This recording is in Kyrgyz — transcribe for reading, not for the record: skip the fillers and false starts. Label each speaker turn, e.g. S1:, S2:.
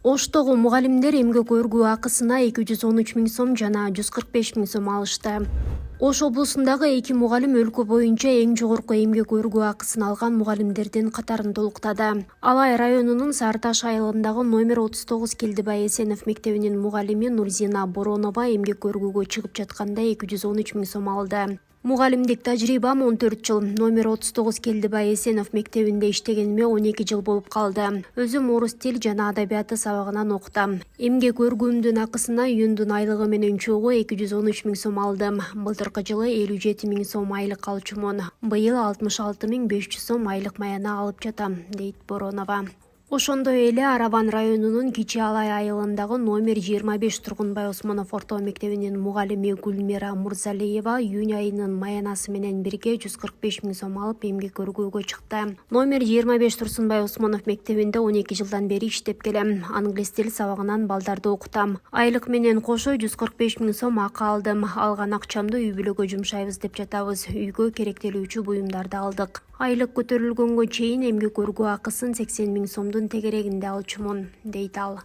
S1: Оштогу мугалимдер эмгек өргүү акысына 213 миң сом жана 145 миң сом алышты. Ош облусундагы 2 мугалим өлкө боюнча эң жогорку эмгек өргүү акысын алган мугалимдердин катарын толуктады. Алай районунун Сары Таш айылындагы номер 39 Келдибай Эсенов мектебинин мугалими Нурзина Боронова эмгек өргүүгө чыгып жатканда 213 миң сом алды. Мугалимдик тажрыйбам 14 жыл. Номер 39 Келдибай Эсенов мектебинде иштегениме 12 жыл болуп калды. Өзүм орус тил жана адабияты сабагынан окутам. Эмгек өргүүмдүн акысына июндун айлыгы менен чогуу 213 миң сом алдым. Былтыркы жылы 57 миң сом айлык алчумун. Быйыл 66 миң 500 сом айлык маяна алып жатам, дейт Боронова. Ошондой эле Араван районунун Кичи Алай айылындагы номер 25 Тургунбай Осмонов орто мектебинин мугалими Гүлмира Мурзалиева июнь айынын маянасы менен бирге 145 миң сом алып эмгек өргүүгө чыкты. Номер 25 Турсунбай Осмонов мектебинде 12 жылдан бери иштеп келем. Англис тил сабагынан балдарды окутам. Айлык менен кошо 145 миң сом акы алдым. Алган акчамды үй бүлөгө жумшайбыз деп жатабыз. Үйгө керектелүүчү буюмдарды алдык. Айлык көтөрүлгөнгө чейин эмгек өргүү акысын 80 миң сомдун тегерегинде алчумун, дейт ал.